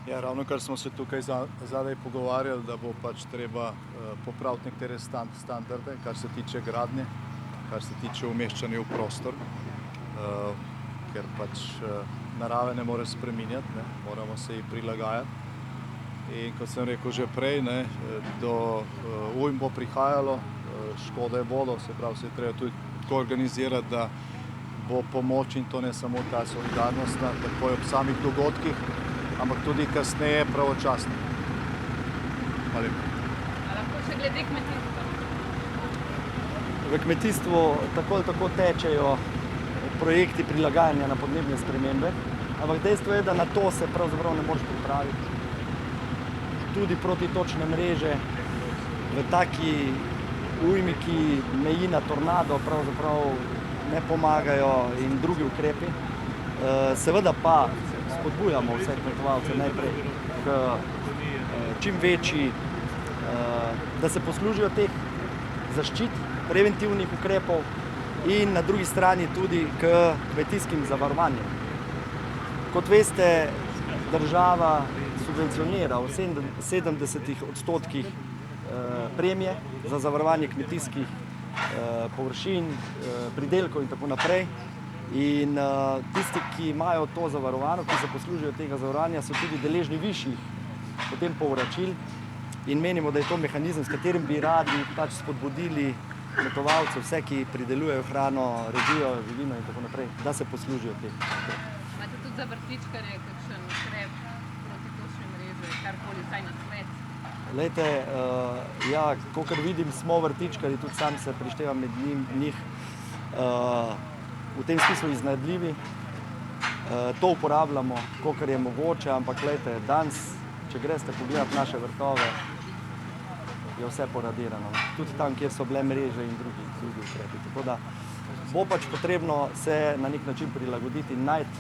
Ja, ravno kar smo se tukaj zadaj pogovarjali, da bo pač treba popraviti nekatere standarde, kar se tiče gradnje, kar se tiče umeščanja v prostor, ker pač narave ne more spreminjati, ne, moramo se ji prilagajati. In kot sem rekel že prej, ne, do ujm bo prihajalo, škode bodo, se pravi, se je treba tudi tako organizirati, da bo pomoč, in to ne samo ta solidarnostna, takoj ob samih dogodkih, ampak tudi kasneje pravočasno. Hvala lepa. A lahko še glede kmetijstva? V kmetijstvu tako ali tako tečejo projekti prilagajanja na podnebne spremembe, ampak dejstvo je, da na to se pravzaprav ne moreš pripraviti. Tudi protitočne mreže v taki ujmi, ki meji na tornado, pravzaprav ne pomagajo, in drugi ukrepi. Seveda pa spodbujamo vse kmetovalce najprej k čim večji, da se poslužijo teh zaščit, preventivnih ukrepov, in na drugi strani tudi k kmetijskim zavarovanjem. Kot veste, država subvencionira v 70% premije za zavarovanje kmetijskih površin, pridelkov in tako naprej. In tisti, ki imajo to zavarovano, ki se poslužijo tega zavarovanja, so tudi deležni višjih potem povračil, in menimo, da je to mehanizem, s katerim bi radi pač spodbudili kmetovalce, vse, ki pridelujejo hrano, redijo živino in tako naprej, da se poslužijo teh. Imate tudi za vrtičkarje kakšen ukrep protitočne mreže, karkoli, vsaj na svet? Glejte, ja, kakor vidim, smo vrtičkarji, tudi sam se prištevam med njih, v tem smislu iznajdljivi. To uporabljamo, kakor je mogoče, ampak glejte, danes, če greste pogledat naše vrtove, je vse poradirano. Tudi tam, kjer so bile mreže in drugi ukrepi. Tako da bo pač potrebno se na nek način prilagoditi in najti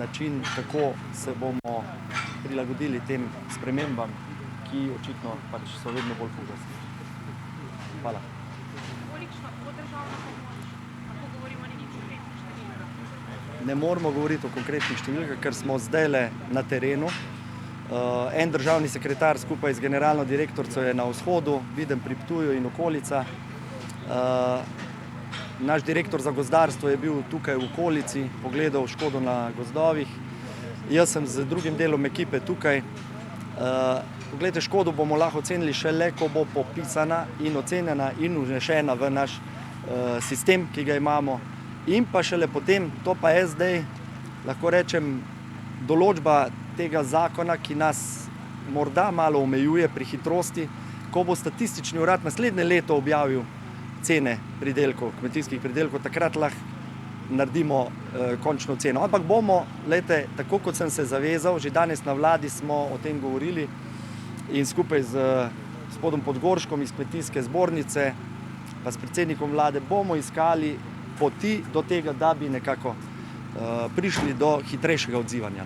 način, kako se bomo prilagodili tem spremembam, ki očitno pač so vedno bolj pogoste. Hvala. Kolikšna bo državna pomoč? Lahko govorimo o nekih konkretnih številkah? Ne moramo govoriti o konkretnih številkah, ker smo zdajle na terenu. En državni sekretar skupaj z generalno direktorico je na vzhodu, Videm pri Ptuju in okolica. Naš direktor za gozdarstvo je bil tukaj v okolici, pogledal škodo na gozdovih. Jaz sem z drugim delom ekipe tukaj. Poglejte, škodo bomo lahko ocenili šele, ko bo popisana in ocenjena in vnešena v naš sistem, ki ga imamo. In pa šele potem, to pa je zdaj, lahko rečem, določba tega zakona, ki nas morda malo omejuje pri hitrosti, ko bo statistični urad naslednje leto objavil cene pridelkov, kmetijskih pridelkov, takrat lahko naredimo končno ceno. Ampak bomo, glejte, tako kot sem se zavezal, že danes na vladi smo o tem govorili, in skupaj z gospodom Podgorškom iz Kmetijske zbornice pa s predsednikom vlade bomo iskali poti do tega, da bi nekako prišli do hitrejšega odzivanja.